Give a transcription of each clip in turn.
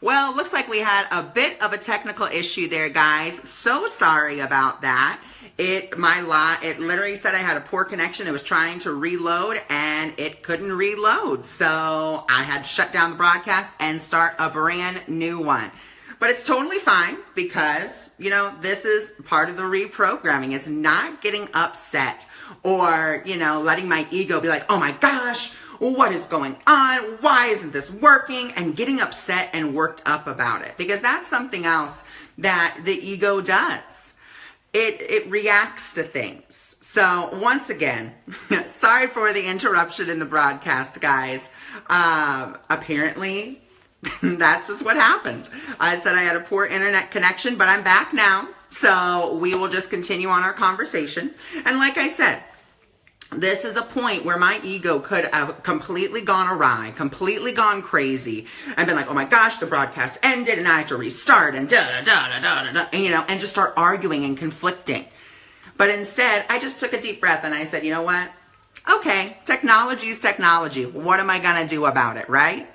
Well, looks like we had a bit of a technical issue there, guys. So sorry about that. It literally said I had a poor connection. It was trying to reload and it couldn't reload. So I had to shut down the broadcast and start a brand new one. But it's totally fine because, this is part of the reprogramming. It's not getting upset or, letting my ego be like, oh my gosh, what is going on? Why isn't this working? And getting upset and worked up about it. Because that's something else that the ego does. It reacts to things. So once again, sorry for the interruption in the broadcast, guys. Apparently, that's just what happened. I said I had a poor internet connection, but I'm back now. So we will just continue on our conversation. And like I said, this is a point where my ego could have completely gone awry, completely gone crazy, and been like, oh my gosh, the broadcast ended and I have to restart and and just start arguing and conflicting. But instead, I just took a deep breath and I said, you know what? Okay, technology is technology. What am I going to do about it, right?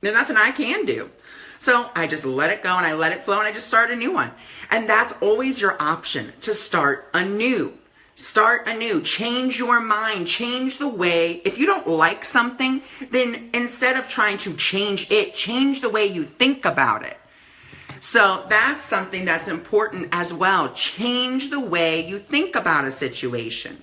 There's nothing I can do. So I just let it go and I let it flow and I just start a new one. And that's always your option, to start anew. Start anew, change your mind, change the way. If you don't like something, then instead of trying to change it, change the way you think about it. So that's something that's important as well. Change the way you think about a situation.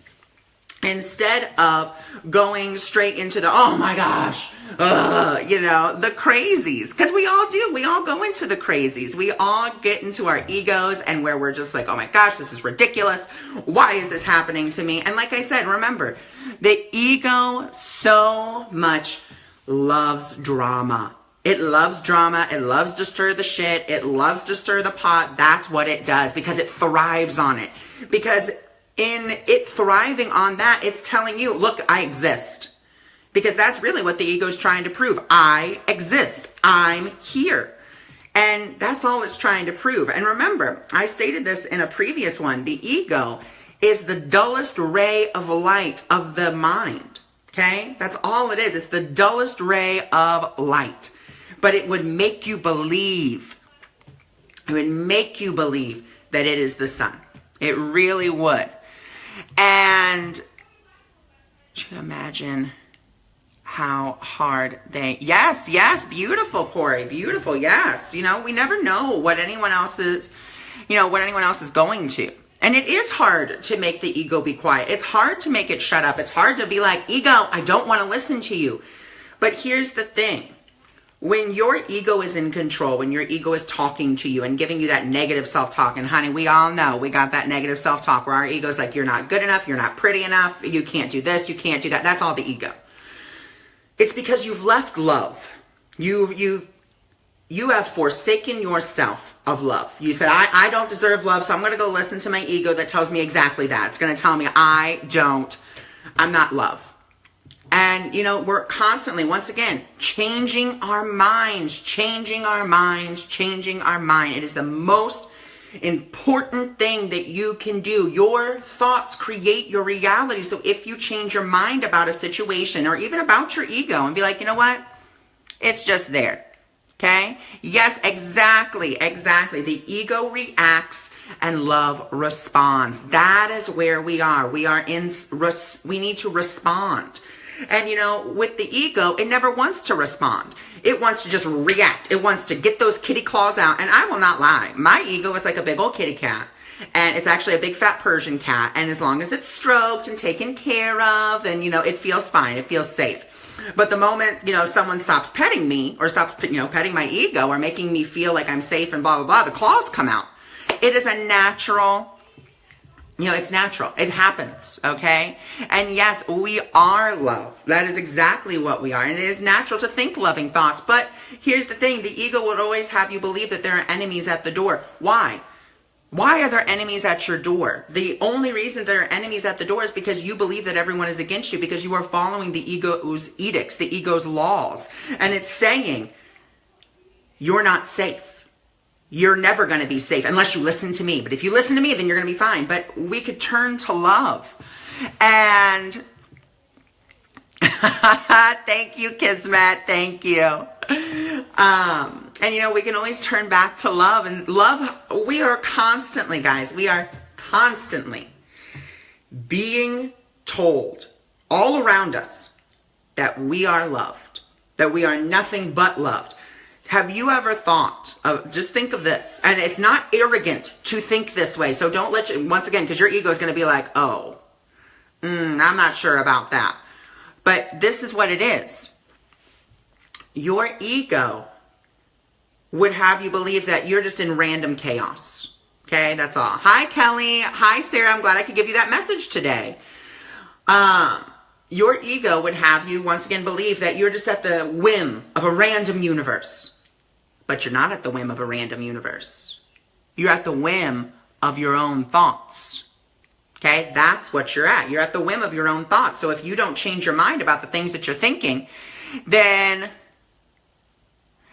Instead of going straight into the, oh my gosh, the crazies. Because we all do. We all go into the crazies. We all get into our egos and where we're just like, oh my gosh, this is ridiculous. Why is this happening to me? And like I said, remember, the ego so much loves drama. It loves drama. It loves to stir the shit. It loves to stir the pot. That's what it does because it thrives on it. Because in it thriving on that, it's telling you, look, I exist. Because that's really what the ego is trying to prove. I exist. I'm here. And that's all it's trying to prove. And remember, I stated this in a previous one. The ego is the dullest ray of light of the mind. Okay? That's all it is. It's the dullest ray of light. But it would make you believe. It would make you believe that it is the sun. It really would. And could you imagine how hard yes, beautiful, Corey, beautiful, yes. We never know what anyone else is, going to. And it is hard to make the ego be quiet. It's hard to make it shut up. It's hard to be like, ego, I don't want to listen to you. But here's the thing. When your ego is in control, when your ego is talking to you and giving you that negative self-talk, and honey, we all know we got that negative self-talk where our ego's like, you're not good enough, you're not pretty enough, you can't do this, you can't do that. That's all the ego. It's because you've left love. You have forsaken yourself of love. You said, I don't deserve love, so I'm going to go listen to my ego that tells me exactly that. It's going to tell me I'm not love. And, we're constantly, once again, changing our minds. It is the most important thing that you can do. Your thoughts create your reality. So if you change your mind about a situation or even about your ego and be like, you know what? It's just there. Okay? Yes, exactly. The ego reacts and love responds. That is where we are. We need to respond. And, with the ego, it never wants to respond. It wants to just react. It wants to get those kitty claws out. And I will not lie. My ego is like a big old kitty cat. And it's actually a big fat Persian cat. And as long as it's stroked and taken care of, then, it feels fine. It feels safe. But the moment, someone stops petting me or stops, petting my ego or making me feel like I'm safe and blah, blah, blah, the claws come out. It is a natural... it's natural. It happens, okay? And yes, we are love. That is exactly what we are. And it is natural to think loving thoughts. But here's the thing. The ego would always have you believe that there are enemies at the door. Why? Why are there enemies at your door? The only reason there are enemies at the door is because you believe that everyone is against you, because you are following the ego's edicts, the ego's laws. And it's saying, you're not safe. You're never going to be safe unless you listen to me. But if you listen to me, then you're going to be fine. But we could turn to love. And thank you, Kismet. Thank you. And we can always turn back to love. And love, we are constantly, guys, we are constantly being told all around us that we are loved, that we are nothing but loved. Have you ever thought of, just think of this, and it's not arrogant to think this way, so don't let you, once again, because your ego is going to be like, oh, I'm not sure about that. But this is what it is. Your ego would have you believe that you're just in random chaos. Okay, that's all. Hi, Kelly. Hi, Sarah. I'm glad I could give you that message today. Your ego would have you once again believe that you're just at the whim of a random universe. But you're not at the whim of a random universe. You're at the whim of your own thoughts. Okay, that's what you're at. You're at the whim of your own thoughts. So if you don't change your mind about the things that you're thinking, then,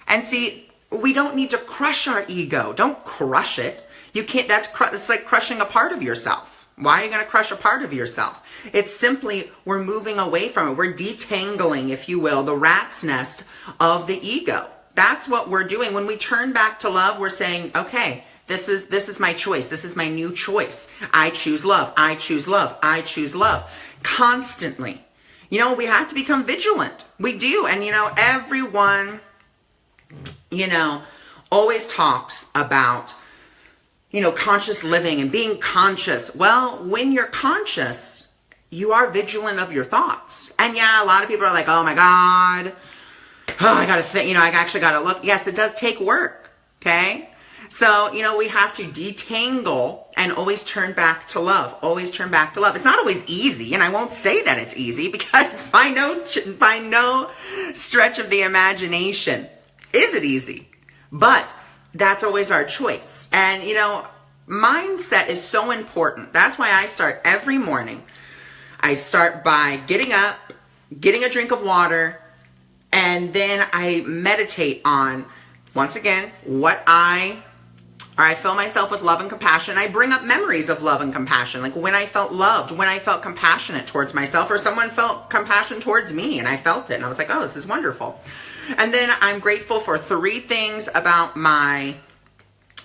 and see, we don't need to crush our ego. Don't crush it. You can't, it's like crushing a part of yourself. Why are you going to crush a part of yourself? It's simply, we're moving away from it. We're detangling, if you will, the rat's nest of the ego. That's what we're doing. When we turn back to love, we're saying, okay, this is my choice. This is my new choice. I choose love. I choose love. I choose love. Constantly. We have to become vigilant. We do. And, everyone, always talks about, conscious living and being conscious. Well, when you're conscious, you are vigilant of your thoughts. And yeah, a lot of people are like, oh my God, I got to think, I actually got to look. Yes, it does take work. Okay. So, we have to detangle and always turn back to love. Always turn back to love. It's not always easy. And I won't say that it's easy, because by no stretch of the imagination is it easy. But that's always our choice. And, mindset is so important. That's why I start every morning. I start by getting up, getting a drink of water, and then I meditate on, once again, I fill myself with love and compassion. I bring up memories of love and compassion, like when I felt loved, when I felt compassionate towards myself, or someone felt compassion towards me, and I felt it, and I was like, oh, this is wonderful. And then I'm grateful for 3 things about my,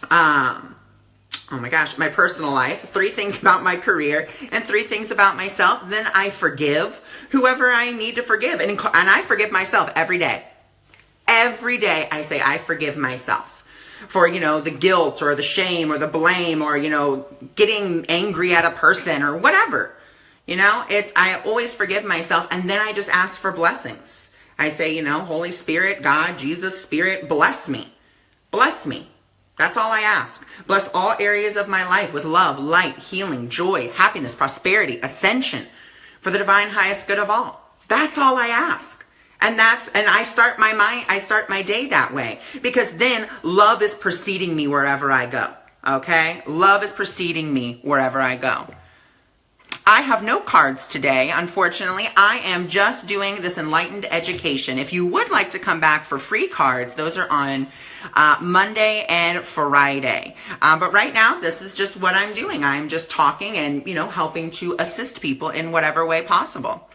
my personal life, 3 things about my career, and 3 things about myself. Then I forgive whoever I need to forgive. And I forgive myself every day. Every day I say, I forgive myself for, the guilt or the shame or the blame or, getting angry at a person or whatever. I always forgive myself, and then I just ask for blessings. I say, Holy Spirit, God, Jesus, Spirit, bless me. Bless me. That's all I ask. Bless all areas of my life with love, light, healing, joy, happiness, prosperity, ascension, for the divine highest good of all. That's all I ask. And I start my day that way, because then love is preceding me wherever I go. Okay? Love is preceding me wherever I go. I have no cards today, unfortunately. I am just doing this enlightened education. If you would like to come back for free cards, those are on Monday and Friday. But right now, this is just what I'm doing. I'm just talking and, helping to assist people in whatever way possible.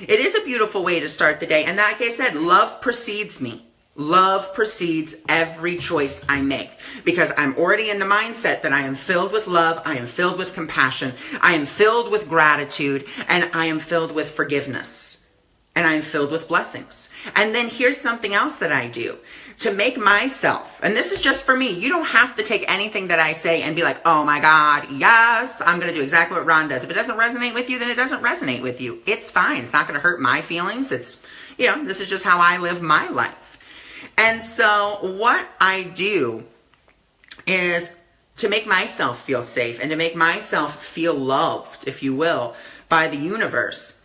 It is a beautiful way to start the day. And like I said, love precedes me. Love precedes every choice I make, because I'm already in the mindset that I am filled with love, I am filled with compassion, I am filled with gratitude, and I am filled with forgiveness, and I am filled with blessings. And then here's something else that I do to make myself, and this is just for me, you don't have to take anything that I say and be like, oh my God, yes, I'm going to do exactly what Ron does. If it doesn't resonate with you, then it doesn't resonate with you. It's fine. It's not going to hurt my feelings. It's, this is just how I live my life. And so what I do is to make myself feel safe and to make myself feel loved, if you will, by the universe,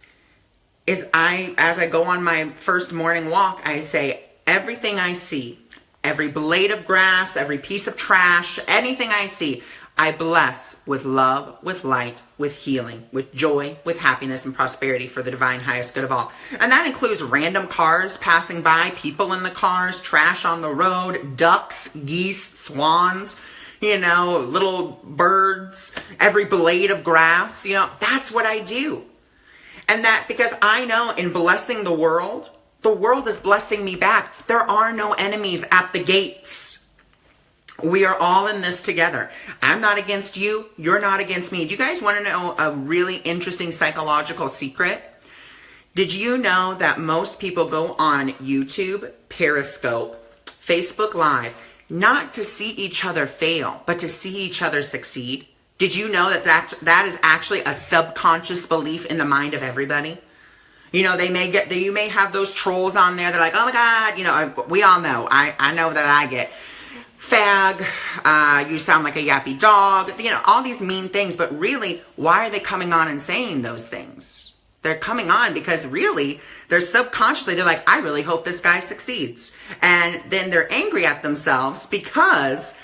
is as I go on my first morning walk, I say, everything I see, every blade of grass, every piece of trash, anything I see, I bless with love, with light, with healing, with joy, with happiness and prosperity for the divine highest good of all. And that includes random cars passing by, people in the cars, trash on the road, ducks, geese, swans, little birds, every blade of grass, that's what I do. And that because I know in blessing the world, The world is blessing me back. There are no enemies at the gates. We are all in this together. I'm not against you. You're not against me. Do you guys want to know a really interesting psychological secret? Did you know that most people go on YouTube, Periscope, Facebook Live, not to see each other fail, but to see each other succeed? Did you know that is actually a subconscious belief in the mind of everybody? You know, you may have those trolls on there that are like, oh my God, you know, we all know. I know that I get fag, you sound like a yappy dog, you know, all these mean things. But really, why are they coming on and saying those things? They're coming on because really, they're subconsciously, they're like, I really hope this guy succeeds. And then they're angry at themselves because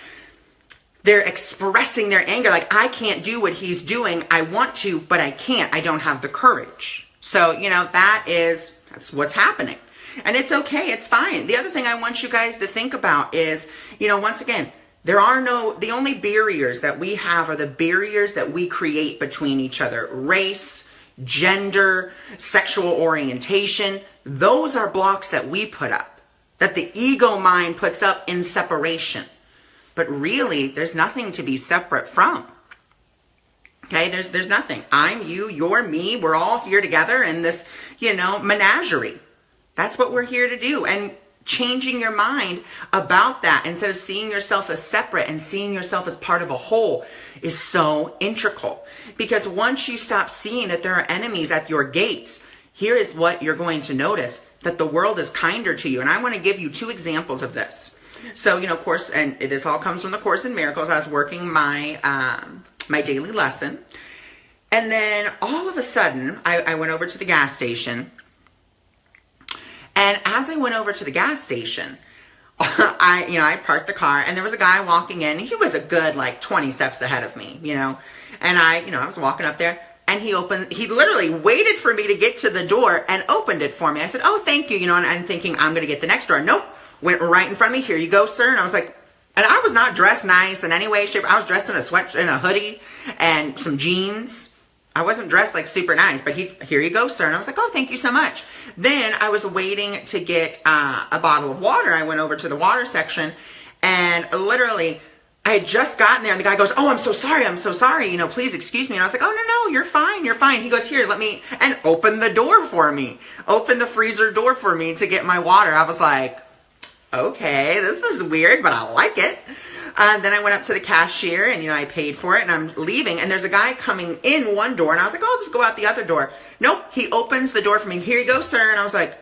they're expressing their anger. Like, I can't do what he's doing. I want to, but I can't. I don't have the courage. So, you know, that's what's happening. And it's okay. It's fine. The other thing I want you guys to think about is, you know, once again, the only barriers that we have are the barriers that we create between each other. Race, gender, sexual orientation. Those are blocks that we put up, that the ego mind puts up in separation. But really, there's nothing to be separate from. Okay, there's nothing. I'm you, you're me. We're all here together in this, you know, menagerie. That's what we're here to do. And changing your mind about that instead of seeing yourself as separate and seeing yourself as part of a whole is so integral. Because once you stop seeing that there are enemies at your gates, here is what you're going to notice, that the world is kinder to you. And I want to give you 2 examples of this. So, you know, of course, and this all comes from the Course in Miracles. I was working my daily lesson. And then all of a sudden, I went over to the gas station. And as I went over to the gas station, I parked the car and there was a guy walking in. He was a good, like 20 steps ahead of me, you know. And I was walking up there and he literally waited for me to get to the door and opened it for me. I said, oh, thank you, you know, and I'm thinking I'm going to get the next door. Nope. Went right in front of me. Here you go, sir. And I was like, and I was not dressed nice in any way, shape. I was dressed in a hoodie and some jeans. I wasn't dressed like super nice, but here you go, sir. And I was like, oh, thank you so much. Then I was waiting to get a bottle of water. I went over to the water section and literally I had just gotten there and the guy goes, oh, I'm so sorry. You know, please excuse me. And I was like, oh, no, you're fine. He goes, here, and open the door for me. Open the freezer door for me to get my water. I was like, okay, this is weird, but I like it. Then I went up to the cashier and, you know, I paid for it and I'm leaving and there's a guy coming in one door and I was like, oh, I'll just go out the other door. Nope, he opens the door for me. Here you go, sir. And I was like,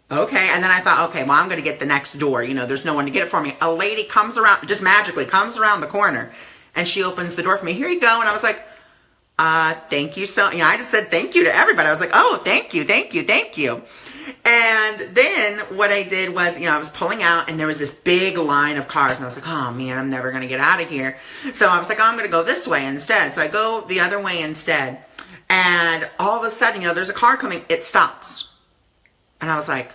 okay. And then I thought, okay, well, I'm going to get the next door. You know, there's no one to get it for me. A lady comes around, just magically comes around the corner and she opens the door for me. Here you go. And I was like, thank you so, you know, I just said thank you to everybody. I was like, oh, thank you. And then what I did was, you know, I was pulling out and there was this big line of cars and I was like, oh man, I'm never going to get out of here. So I was like, oh, I'm going to go this way instead. So I go the other way instead. And all of a sudden, you know, there's a car coming. It stops. And I was like,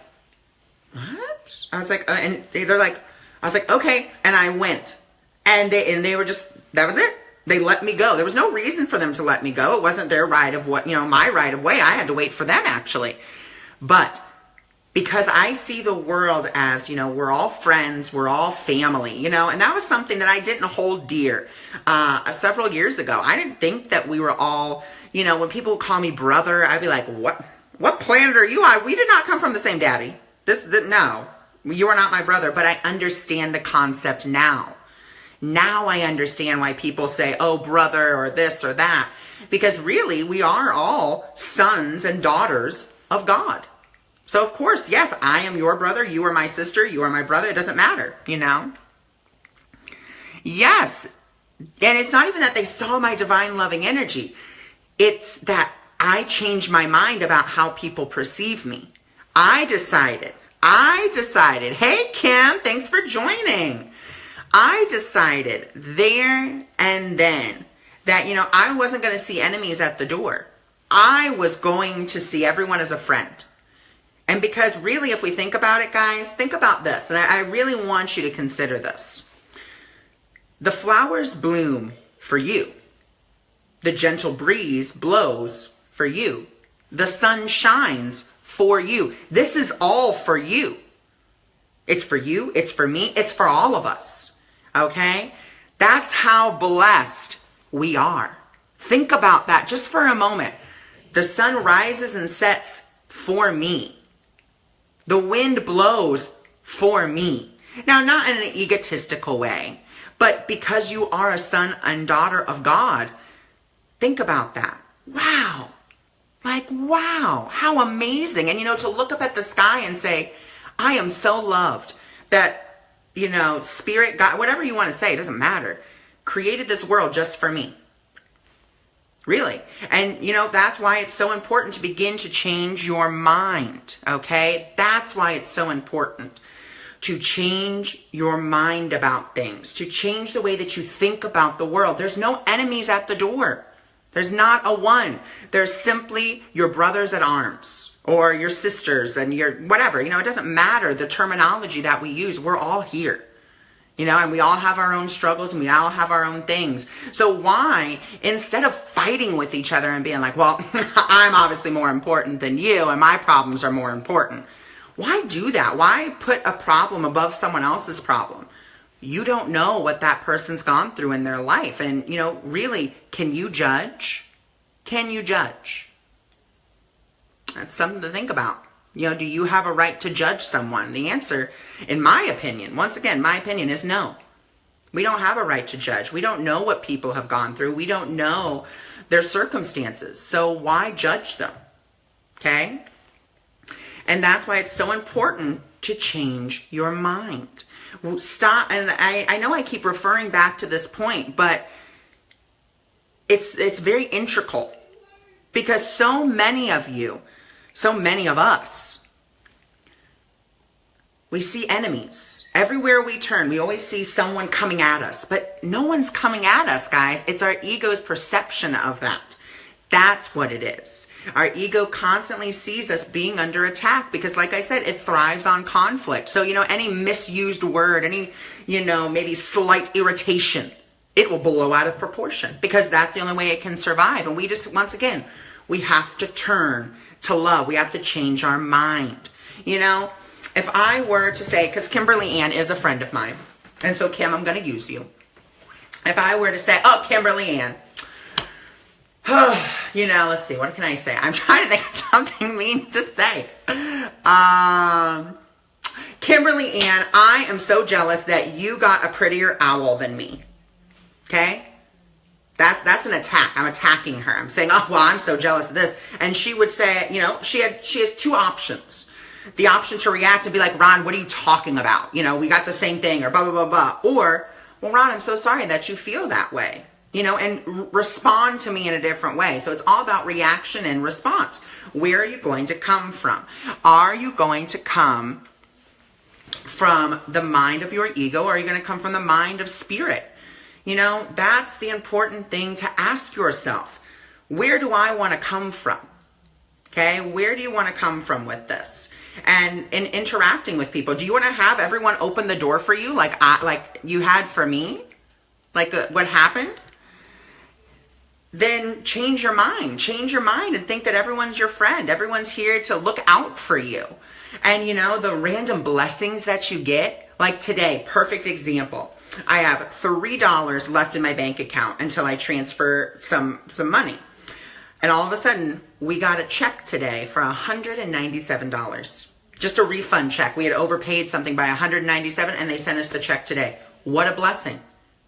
what? I was like, and they're like, I was like, okay. And I went and they were just, that was it. They let me go. There was no reason for them to let me go. It wasn't their right of what, you know, my right of way. I had to wait for them actually. But because I see the world as, you know, we're all friends, we're all family, you know, and that was something that I didn't hold dear several years ago. I didn't think that we were all, you know, when people call me brother, I'd be like, what planet are you on? We did not come from the same daddy. No, you are not my brother, but I understand the concept now. Now I understand why people say, oh, brother, or this or that, because really we are all sons and daughters of God. So of course, yes, I am your brother, you are my sister, you are my brother, it doesn't matter, you know? Yes, and it's not even that they saw my divine loving energy. It's that I changed my mind about how people perceive me. I decided, hey Kim, thanks for joining. I decided there and then that, you know, I wasn't going to see enemies at the door. I was going to see everyone as a friend. And because really, if we think about it, guys, think about this. And I really want you to consider this. The flowers bloom for you. The gentle breeze blows for you. The sun shines for you. This is all for you. It's for you. It's for me. It's for all of us. Okay? That's how blessed we are. Think about that just for a moment. The sun rises and sets for me. The wind blows for me. Now, not in an egotistical way, but because you are a son and daughter of God, think about that. Wow. Like, wow, how amazing. And, to look up at the sky and say, I am so loved that, Spirit, God, whatever you want to say, it doesn't matter, created this world just for me. Really. And, that's why it's so important to begin to change your mind, okay? That's why it's so important to change your mind about things, to change the way that you think about the world. There's no enemies at the door. There's not a one. There's simply your brothers at arms or your sisters and your whatever. It doesn't matter the terminology that we use. We're all here. And we all have our own struggles and we all have our own things. So why, instead of fighting with each other and being like, well, I'm obviously more important than you and my problems are more important. Why do that? Why put a problem above someone else's problem? You don't know what that person's gone through in their life. And, really, can you judge? Can you judge? That's something to think about. Do you have a right to judge someone? The answer, in my opinion, once again, my opinion is no. We don't have a right to judge. We don't know what people have gone through. We don't know their circumstances. So why judge them? Okay? And that's why it's so important to change your mind. Stop, and I know I keep referring back to this point, but it's very integral because so many of us, we see enemies. Everywhere we turn, we always see someone coming at us, but no one's coming at us, guys. It's our ego's perception of that. That's what it is. Our ego constantly sees us being under attack because, like I said, it thrives on conflict. So, any misused word, any, maybe slight irritation, it will blow out of proportion because that's the only way it can survive. And we just, once again, we have to turn to love. We have to change our mind. If I were to say, because Kimberly Ann is a friend of mine, and so Kim, I'm going to use you. If I were to say, oh, Kimberly Ann, let's see, what can I say? I'm trying to think of something mean to say. Kimberly Ann, I am so jealous that you got a prettier owl than me. Okay? That's an attack. I'm attacking her. I'm saying, oh, well, I'm so jealous of this. And she would say, she has two options. The option to react and be like, Ron, what are you talking about? We got the same thing or blah, blah, blah, blah. Or, well, Ron, I'm so sorry that you feel that way. And respond to me in a different way. So it's all about reaction and response. Where are you going to come from? Are you going to come from the mind of your ego, or are you going to come from the mind of spirit? That's the important thing to ask yourself. Where do I want to come from? Okay, where do you want to come from with this? And in interacting with people, do you want to have everyone open the door for you like you had for me? Like what happened? Then change your mind and think that everyone's your friend. Everyone's here to look out for you. And the random blessings that you get, like today, perfect example. I have $3 left in my bank account until I transfer some money. And all of a sudden, we got a check today for $197. Just a refund check. We had overpaid something by $197 and they sent us the check today. What a blessing.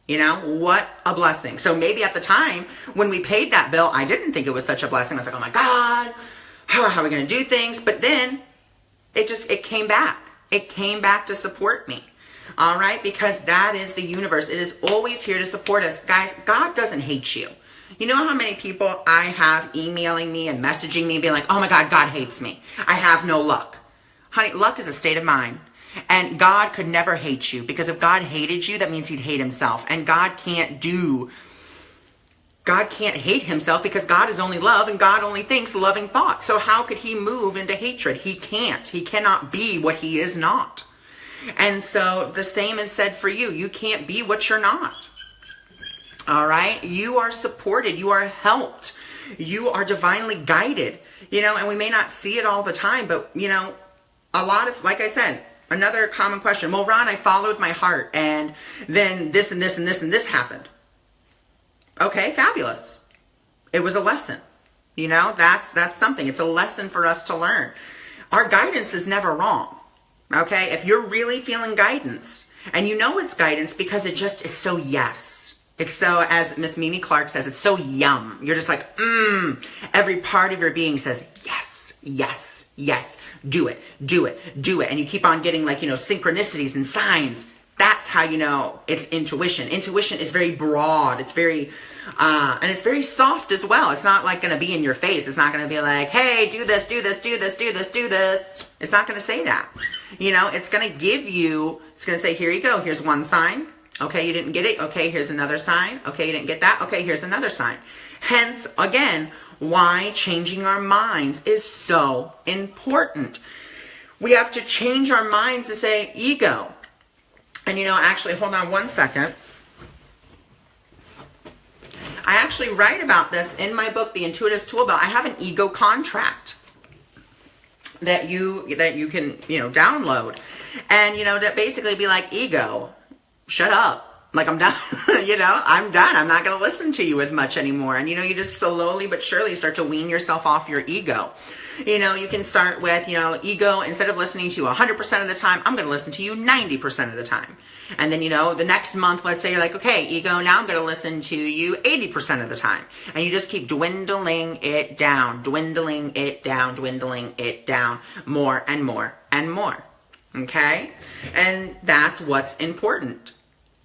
What a blessing. So maybe at the time when we paid that bill, I didn't think it was such a blessing. I was like, oh my God, how are we going to do things? But then it came back. It came back to support me. All right. Because that is the universe. It is always here to support us. Guys, God doesn't hate you. You know how many people I have emailing me and messaging me and being like, oh my God, God hates me. I have no luck. Honey, luck is a state of mind. And God could never hate you, because if God hated you, that means he'd hate himself. And God can't hate himself because God is only love and God only thinks loving thoughts. So how could he move into hatred? He can't. He cannot be what he is not. And so the same is said for you. You can't be what you're not. All right? You are supported. You are helped. You are divinely guided. And we may not see it all the time, but, a lot of, like I said, another common question, well, Ron, I followed my heart, and then this and this and this and this happened. Okay, fabulous. It was a lesson. That's something. It's a lesson for us to learn. Our guidance is never wrong. Okay, if you're really feeling guidance, and it's guidance because it's so yes. It's so, as Miss Mimi Clark says, it's so yum. You're just like, every part of your being says, yes, yes, yes, do it, do it, do it. And you keep on getting synchronicities and signs. That's how it's intuition. Intuition is very broad. It's very, and it's very soft as well. It's not like going to be in your face. It's not going to be like, hey, do this, do this, do this, do this, do this. It's not going to say that. It's going to give you, it's going to say, here you go. Here's one sign. Okay, you didn't get it. Okay, here's another sign. Okay, you didn't get that. Okay, here's another sign. Hence, again, why changing our minds is so important. We have to change our minds to say ego. And actually, hold on one second. I actually write about this in my book, The Intuitive's Tool Belt. I have an ego contract that you can, download. And, to basically be like, ego, shut up. Like, I'm done. I'm done. I'm not going to listen to you as much anymore. And, you just slowly but surely start to wean yourself off your ego. You can start with, ego, instead of listening to you 100% of the time, I'm going to listen to you 90% of the time. And then, the next month, let's say you're like, okay, ego, now I'm going to listen to you 80% of the time. And you just keep dwindling it down, dwindling it down, dwindling it down more and more and more. Okay? And that's what's important,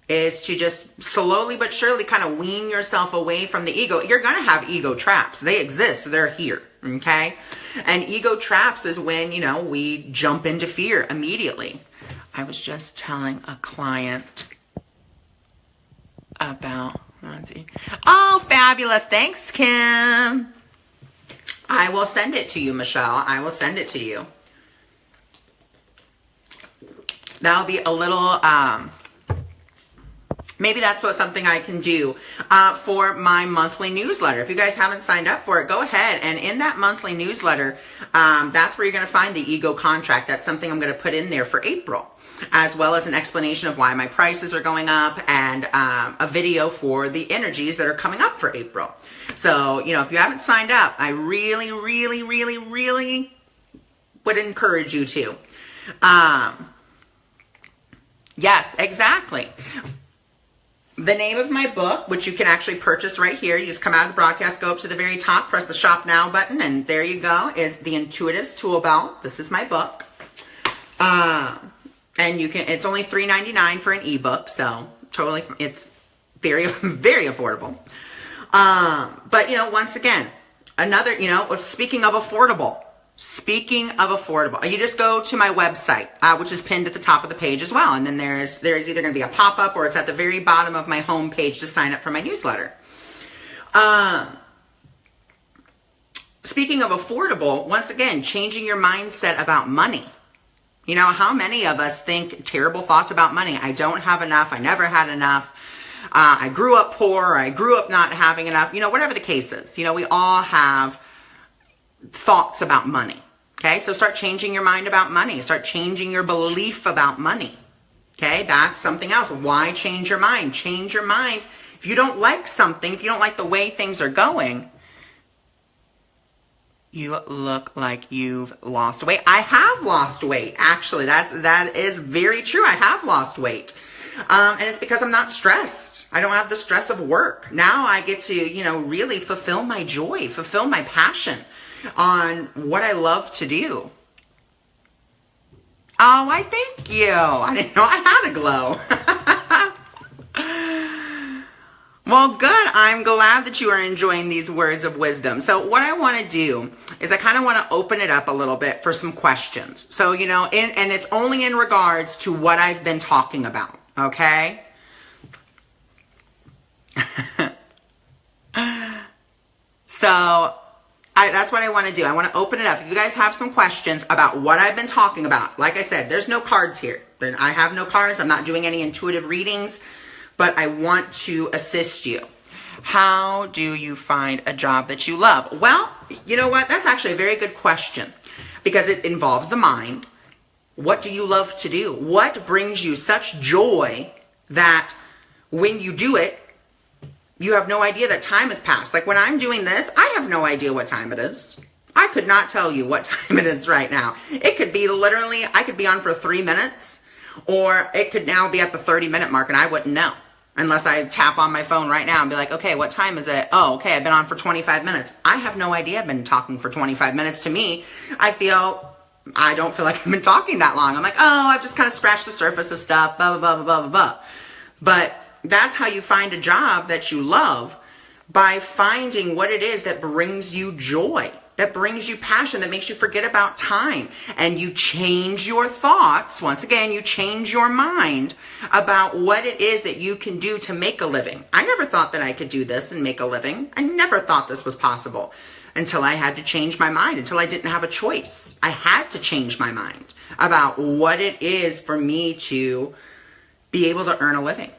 is to just slowly but surely kind of wean yourself away from the ego. You're going to have ego traps. They exist. They're here. Okay? And ego traps is when, we jump into fear immediately. I was just telling a client about, oh, fabulous. Thanks, Kim. I will send it to you, Michelle. I will send it to you. That'll be a little, maybe that's something I can do for my monthly newsletter. If you guys haven't signed up for it, go ahead. And in that monthly newsletter, that's where you're going to find the ego contract. That's something I'm going to put in there for April, as well as an explanation of why my prices are going up, and a video for the energies that are coming up for April. So, if you haven't signed up, I really, really, really, really would encourage you to. Yes, exactly. The name of my book, which you can actually purchase right here, you just come out of the broadcast, go up to the very top, press the Shop Now button, and there you go, is The Intuitive's Tool Belt. This is my book. And it's only $3.99 for an ebook, so totally, it's very, very affordable. But, once again, another, speaking of affordable, you just go to my website, which is pinned at the top of the page as well. And then there's either going to be a pop-up, or it's at the very bottom of my home page to sign up for my newsletter. Speaking of affordable, once again, changing your mindset about money. How many of us think terrible thoughts about money? I don't have enough. I never had enough. I grew up poor. I grew up not having enough. Whatever the case is. We all have thoughts about money. Okay, so start changing your mind about money. Start changing your belief about money. Okay, that's something else. Why change your mind? Change your mind. If you don't like something, if you don't like the way things are going, you look like you've lost weight. I have lost weight. Actually, that is very true. I have lost weight. And it's because I'm not stressed. I don't have the stress of work. Now I get to, really fulfill my joy, fulfill my passion on what I love to do. Oh, I thank you. I didn't know I had a glow. Well, good. I'm glad that you are enjoying these words of wisdom. So what I want to do is I kind of want to open it up a little bit for some questions. So, and it's only in regards to what I've been talking about. Okay? So that's what I want to do. I want to open it up. If you guys have some questions about what I've been talking about, like I said, there's no cards here. I have no cards. I'm not doing any intuitive readings, but I want to assist you. How do you find a job that you love? Well, you know what? That's actually a very good question because it involves the mind. What do you love to do? What brings you such joy that when you do it, you have no idea that time has passed? Like when I'm doing this, I have no idea what time it is. I could not tell you what time it is right now. It could be literally, I could be on for 3 minutes, or it could now be at the 30-minute mark and I wouldn't know unless I tap on my phone right now and be like, okay, what time is it? Oh, okay, I've been on for 25 minutes. I have no idea I've been talking for 25 minutes. To me, I don't feel like I've been talking that long. I'm like, oh, I've just kind of scratched the surface of stuff, blah, blah, blah, blah, blah, blah. But that's how you find a job that you love, by finding what it is that brings you joy, that brings you passion, that makes you forget about time. And you change your thoughts. Once again, you change your mind about what it is that you can do to make a living. I never thought that I could do this and make a living. I never thought this was possible until I had to change my mind, until I didn't have a choice. I had to change my mind about what it is for me to be able to earn a living.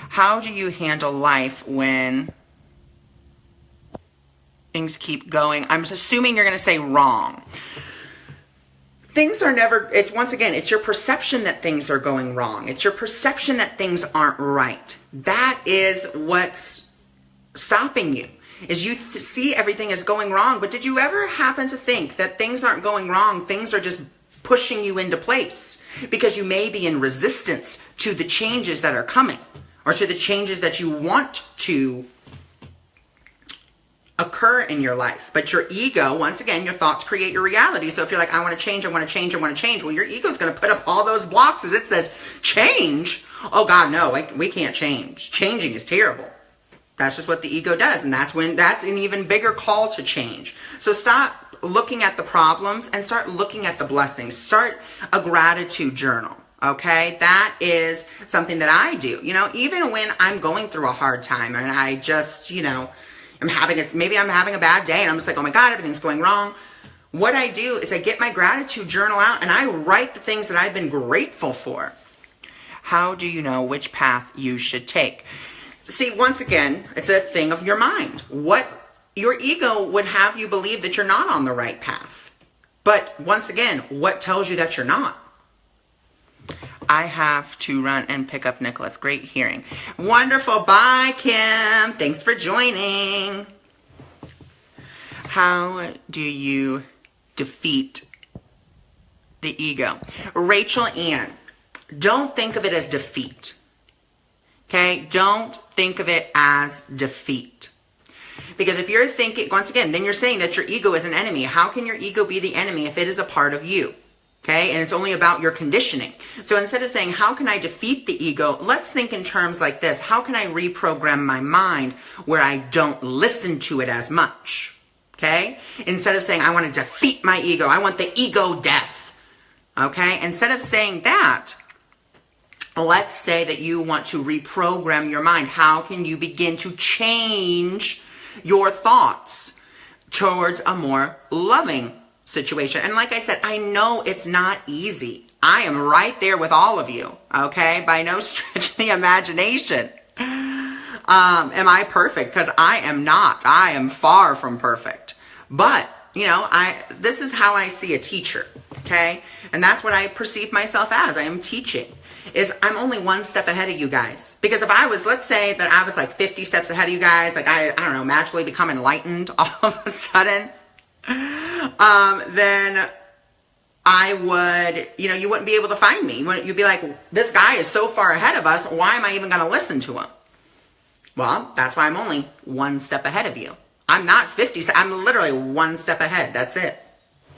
How do you handle life when things keep going? I'm just assuming you're going to say wrong. Things are never, once again, it's your perception that things are going wrong. It's your perception that things aren't right. That is what's stopping you, is you see everything as going wrong. But did you ever happen to think that things aren't going wrong? Things are just pushing you into place because you may be in resistance to the changes that are coming, or to the changes that you want to occur in your life. But your ego, once again, your thoughts create your reality. So if you're like, I want to change, I want to change, I want to change, well, your ego is going to put up all those blocks as it says, change. Oh God, no, we can't change. Changing is terrible. That's just what the ego does. And that's an even bigger call to change. So stop looking at the problems and start looking at the blessings. Start a gratitude journal. Okay, that is something that I do. Even when I'm going through a hard time and I just, maybe I'm having a bad day and I'm just like, oh my God, everything's going wrong. What I do is I get my gratitude journal out and I write the things that I've been grateful for. How do you know which path you should take? See, once again, it's a thing of your mind. What your ego would have you believe that you're not on the right path. But once again, what tells you that you're not? I have to run and pick up Nicholas. Great hearing. Wonderful. Bye, Kim. Thanks for joining. How do you defeat the ego? Rachel Ann, don't think of it as defeat. Okay? Don't think of it as defeat. Because if you're thinking, once again, then you're saying that your ego is an enemy. How can your ego be the enemy if it is a part of you? Okay, and it's only about your conditioning. So instead of saying, how can I defeat the ego? Let's think in terms like this. How can I reprogram my mind where I don't listen to it as much? Okay, instead of saying, I want to defeat my ego. I want the ego death. Okay, instead of saying that, let's say that you want to reprogram your mind. How can you begin to change your thoughts towards a more loving situation? And like I said, I know it's not easy. I am right there with all of you, okay? By no stretch of the imagination. Am I perfect? Because I am not. I am far from perfect. But, this is how I see a teacher, okay? And that's what I perceive myself as. I am teaching. Is I'm only one step ahead of you guys. Because if I was, let's say that I was like 50 steps ahead of you guys, like I don't know, magically become enlightened all of a sudden, then I would, you wouldn't be able to find me. You'd be like, this guy is so far ahead of us, why am I even going to listen to him? Well, that's why I'm only one step ahead of you. I'm not 50, I'm literally one step ahead. That's it.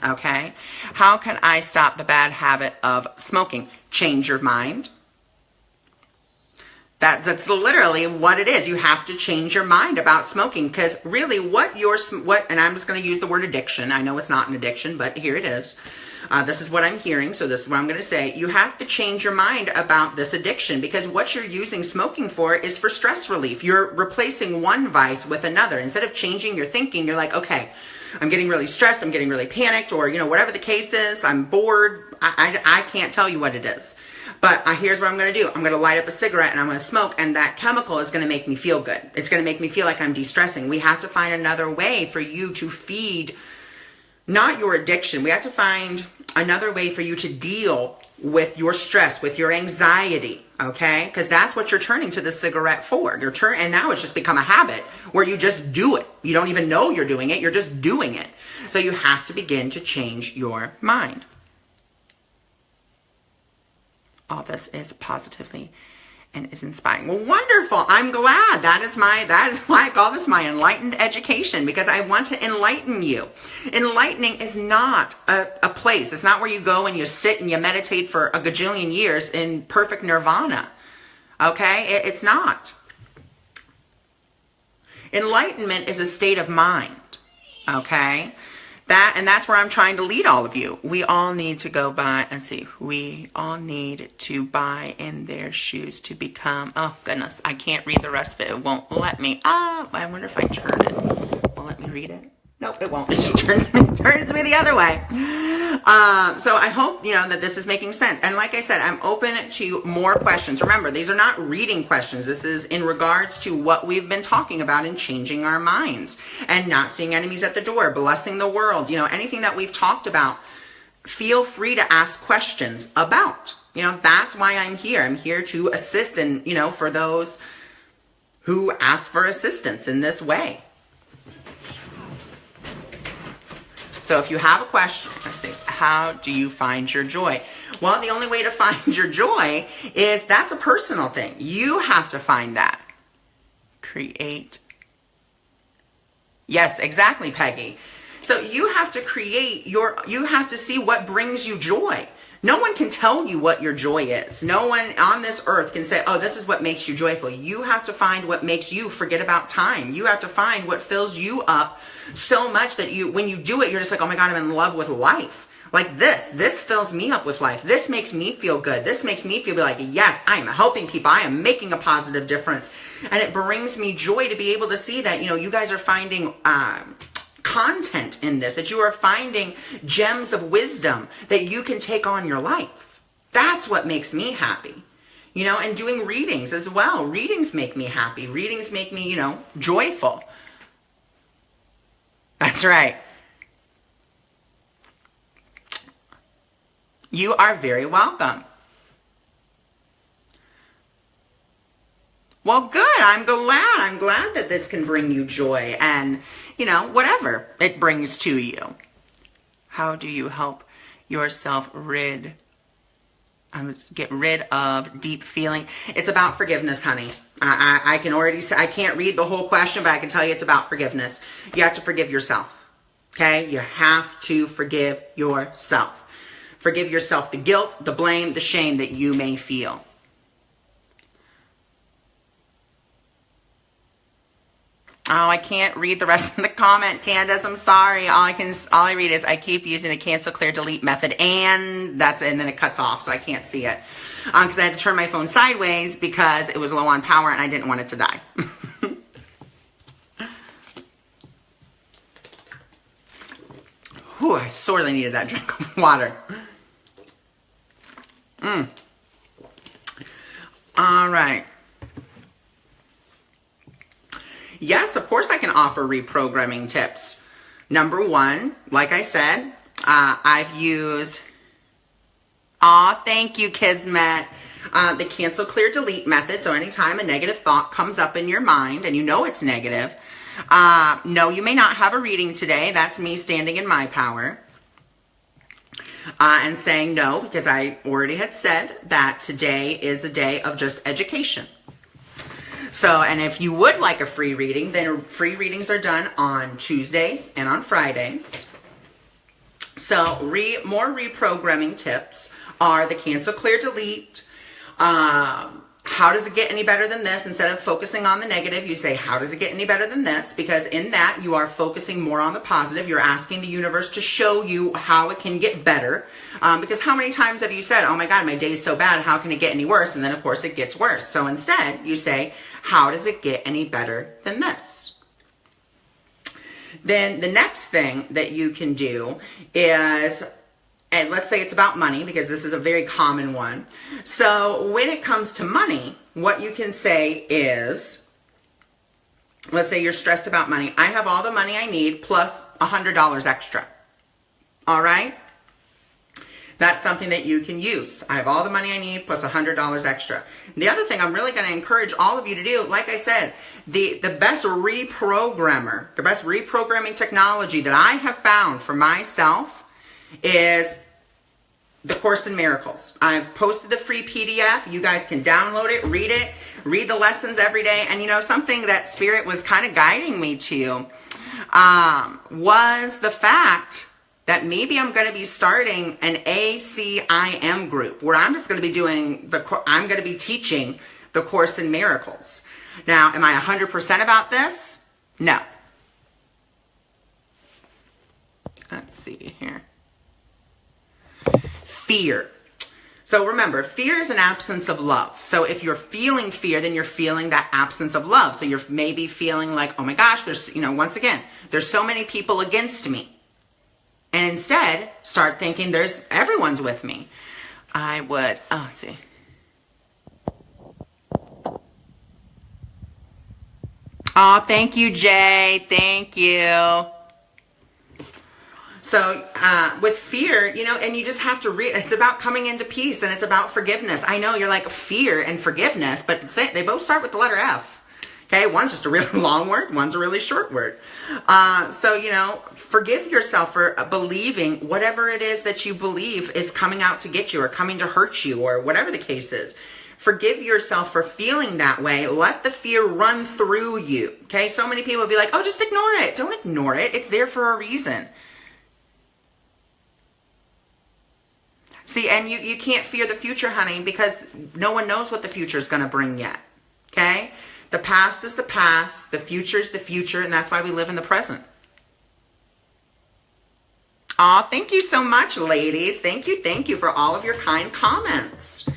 Okay? How can I stop the bad habit of smoking? Change your mind. That's literally what it is. You have to change your mind about smoking, because really and I'm just going to use the word addiction. I know it's not an addiction, but here it is. This is what I'm hearing, so this is what I'm going to say. You have to change your mind about this addiction, because what you're using smoking for is for stress relief. You're replacing one vice with another. Instead of changing your thinking, you're like, okay, I'm getting really stressed, I'm getting really panicked, or, whatever the case is, I'm bored. I can't tell you what it is. But here's what I'm going to do. I'm going to light up a cigarette and I'm going to smoke, and that chemical is going to make me feel good. It's going to make me feel like I'm de-stressing. We have to find another way for you to feed, not your addiction. We have to find another way for you to deal with your stress, with your anxiety, okay? Because that's what you're turning to the cigarette for. And now it's just become a habit where you just do it. You don't even know you're doing it. You're just doing it. So you have to begin to change your mind. All this is positively and is inspiring. Well, wonderful. I'm glad. That is why I call this my enlightened education, because I want to enlighten you. Enlightening is not a place. It's not where you go and you sit and you meditate for a gajillion years in perfect nirvana. Okay? It's not. Enlightenment is a state of mind. Okay? That's where I'm trying to lead all of you. We all need to go by and see. We all need to buy in their shoes to become. Oh goodness, I can't read the rest of it. It won't let me. I wonder if I turn it. Will let me read it? Nope, it won't. It just turns me the other way. So I hope that this is making sense. And like I said, I'm open to more questions. Remember, these are not reading questions. This is in regards to what we've been talking about in changing our minds and not seeing enemies at the door, blessing the world. Anything that we've talked about, feel free to ask questions about. That's why I'm here. I'm here to assist and, for those who ask for assistance in this way. So if you have a question, let's see, how do you find your joy? Well, the only way to find your joy is that's a personal thing. You have to find that. Create. Yes, exactly, Peggy. So you have to you have to see what brings you joy. No one can tell you what your joy is. No one on this earth can say, oh, this is what makes you joyful. You have to find what makes you forget about time. You have to find what fills you up so much that when you do it, you're just like, oh my God, I'm in love with life. Like this fills me up with life. This makes me feel good. This makes me feel like, yes, I am helping people. I am making a positive difference. And it brings me joy to be able to see that, you guys are finding, content in this, that you are finding gems of wisdom that you can take on your life. That's what makes me happy. And doing readings as well. Readings make me happy. Readings make me, joyful. That's right. You are very welcome. Well, good. I'm glad that this can bring you joy and, whatever it brings to you. How do you help yourself get rid of deep feeling? It's about forgiveness, honey. I can already say, I can't read the whole question, but I can tell you it's about forgiveness. You have to forgive yourself. Okay? You have to forgive yourself. Forgive yourself the guilt, the blame, the shame that you may feel. Oh, I can't read the rest of the comment, Candace. I'm sorry. All I read is I keep using the cancel, clear, delete method, and then it cuts off, so I can't see it. Because I had to turn my phone sideways because it was low on power and I didn't want it to die. Whew, I sorely needed that drink of water. All right. Yes, of course I can offer reprogramming tips. Number one, like I said, I've used, thank you, Kismet, the cancel, clear, delete method. So anytime a negative thought comes up in your mind and you know it's negative, no, you may not have a reading today. That's me standing in my power and saying no, because I already had said that today is a day of just education. So, and if you would like a free reading, then free readings are done on Tuesdays and on Fridays. So, more reprogramming tips are the cancel, clear, delete. How does it get any better than this? Instead of focusing on the negative, you say, how does it get any better than this? Because in that, you are focusing more on the positive. You're asking the universe to show you how it can get better. Because how many times have you said, oh my God, my day's so bad, how can it get any worse? And then, of course, it gets worse. So instead, you say, how does it get any better than this? Then the next thing that you can do is and let's say it's about money, because this is a very common one. So when it comes to money, what you can say is, let's say you're stressed about money. I have all the money I need plus $100 extra. All right? That's something that you can use. I have all the money I need plus $100 extra. The other thing I'm really going to encourage all of you to do, like I said, the best reprogrammer, the best reprogramming technology that I have found for myself is the Course in Miracles. I've posted the free PDF. You guys can download it, read the lessons every day. And you know, something that Spirit was kind of guiding me to was the fact that maybe I'm going to be starting an ACIM group where I'm just going to be I'm going to be teaching the Course in Miracles. Now, am I 100% about this? No. Let's see here. Fear. So remember, fear is an absence of love. So if you're feeling fear, then you're feeling that absence of love. So you're maybe feeling like, oh my gosh, there's, you know, once again, there's so many people against me. And instead, start thinking everyone's with me. Let's see. Oh, thank you, Jay. Thank you. So with fear, you know, and you just have to it's about coming into peace, and it's about forgiveness. I know you're like, fear and forgiveness, but they both start with the letter F. Okay, one's just a really long word, one's a really short word. So, you know, forgive yourself for believing whatever it is that you believe is coming out to get you or coming to hurt you or whatever the case is. Forgive yourself for feeling that way. Let the fear run through you. Okay, so many people be like, oh, just ignore it. Don't ignore it. It's there for a reason. See, and you can't fear the future, honey, because no one knows what the future is going to bring yet. Okay? The past is the past, the future is the future, and that's why we live in the present. Aw, thank you so much, ladies. Thank you for all of your kind comments.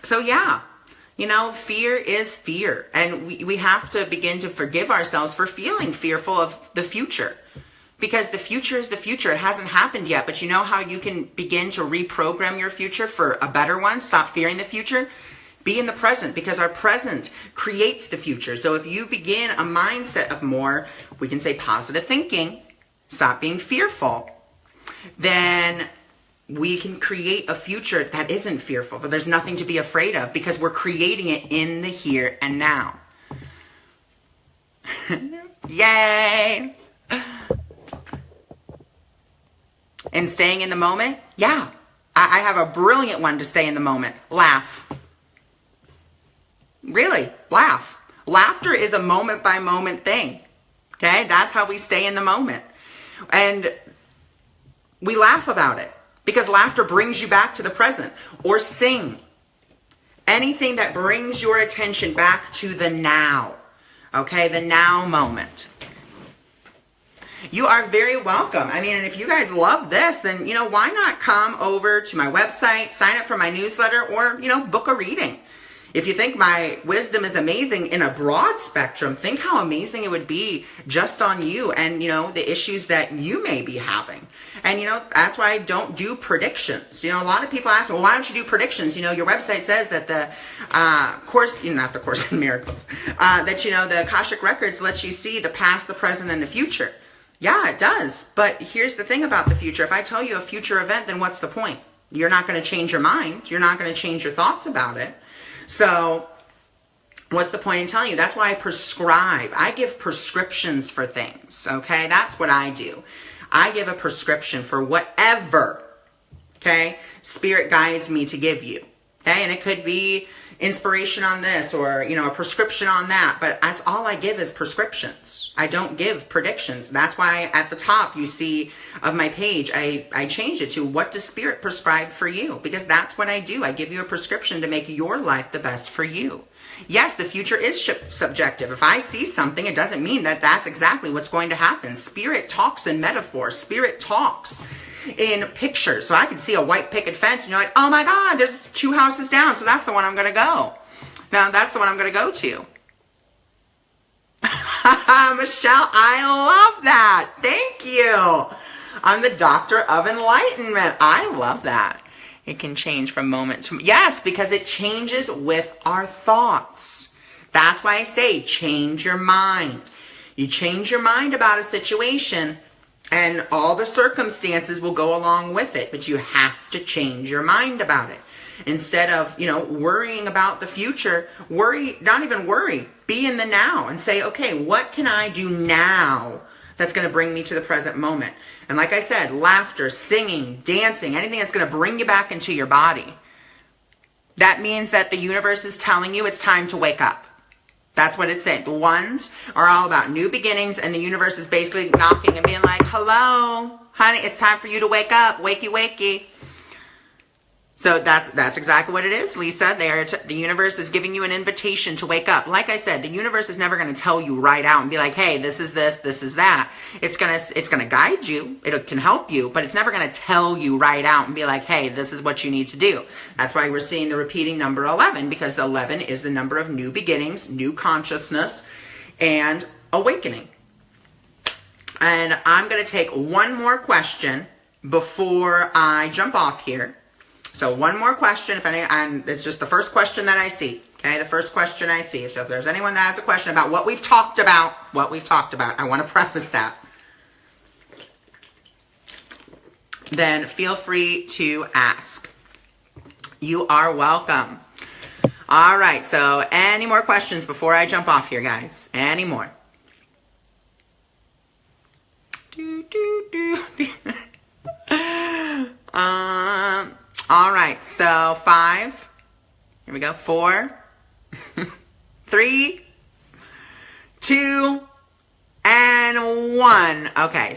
So yeah, you know, fear is fear, and we have to begin to forgive ourselves for feeling fearful of the future. Because the future is the future. It hasn't happened yet, but you know how you can begin to reprogram your future for a better one? Stop fearing the future. Be in the present, because our present creates the future. So if you begin a mindset of more, we can say positive thinking, stop being fearful, then we can create a future that isn't fearful, but there's nothing to be afraid of, because we're creating it in the here and now. Yay! And staying in the moment? Yeah. I have a brilliant one to stay in the moment. Laugh. Really, laugh. Laughter is a moment by moment thing. Okay, that's how we stay in the moment. And we laugh about it because laughter brings you back to the present. Or sing. Anything that brings your attention back to the now. Okay, the now moment. You are very welcome. I mean, and if you guys love this, then, you know, why not come over to my website, sign up for my newsletter, or, you know, book a reading. If you think my wisdom is amazing in a broad spectrum, think how amazing it would be just on you and, you know, the issues that you may be having. And, you know, that's why I don't do predictions. You know, a lot of people ask, well, why don't you do predictions? You know, your website says that the Course, you know, not the Course in Miracles, that, you know, the Akashic Records lets you see the past, the present, and the future. Yeah, it does. But here's the thing about the future. If I tell you a future event, then what's the point? You're not going to change your mind. You're not going to change your thoughts about it. So what's the point in telling you? That's why I prescribe. I give prescriptions for things, okay? That's what I do. I give a prescription for whatever, okay, Spirit guides me to give you, okay? And it could be inspiration on this or, you know, a prescription on that, but that's all I give is prescriptions. I don't give predictions. That's why at the top you see of my page, I changed it to what does Spirit prescribe for you? Because that's what I do. I give you a prescription to make your life the best for you. Yes, the future is subjective. If I see something, it doesn't mean that that's exactly what's going to happen. Spirit talks in metaphors. Spirit talks in pictures. So I could see a white picket fence and you're like, oh my God, there's 2 houses down. So that's the one I'm going to go. Now that's the one I'm going to go to. Michelle, I love that. Thank you. I'm the doctor of enlightenment. I love that. It can change from moment to, yes, because it changes with our thoughts. That's why I say change your mind. You change your mind about a situation and all the circumstances will go along with it, but you have to change your mind about it. Instead of, worrying about the future, not even worry, be in the now and say, okay, what can I do now that's going to bring me to the present moment? And like I said, laughter, singing, dancing, anything that's going to bring you back into your body. That means that the universe is telling you it's time to wake up. That's what it's saying. The ones are all about new beginnings, and the universe is basically knocking and being like, hello, honey, it's time for you to wake up. Wakey, wakey. So that's exactly what it is, Lisa. The universe is giving you an invitation to wake up. Like I said, the universe is never going to tell you right out and be like, hey, this is this is that. It's gonna guide you. It can help you, but it's never going to tell you right out and be like, hey, this is what you need to do. That's why we're seeing the repeating number 11, because the 11 is the number of new beginnings, new consciousness, and awakening. And I'm going to take one more question before I jump off here. So one more question, and it's just the first question that I see. Okay, the first question I see. So if there's anyone that has a question about what we've talked about, I want to preface that. Then feel free to ask. You are welcome. All right, so any more questions before I jump off here, guys? Any more? All right, so 5, here we go, 4, 3, 2, and 1. Okay,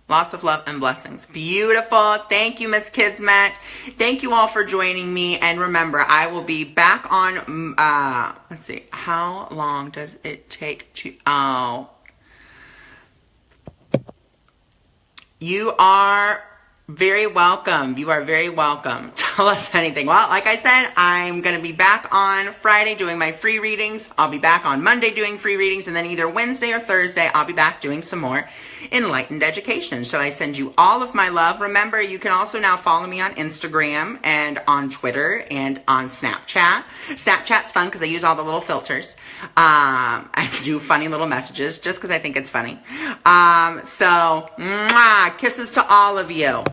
lots of love and blessings. Beautiful. Thank you, Miss Kismet. Thank you all for joining me. And remember, I will be back on, let's see, how long does it take to, you are very welcome. You are very welcome. Tell us anything. Well, like I said, I'm going to be back on Friday doing my free readings. I'll be back on Monday doing free readings. And then either Wednesday or Thursday, I'll be back doing some more Enlightened Education. So I send you all of my love. Remember, you can also now follow me on Instagram and on Twitter and on Snapchat. Snapchat's fun because I use all the little filters. I do funny little messages just because I think it's funny. So, kisses to all of you.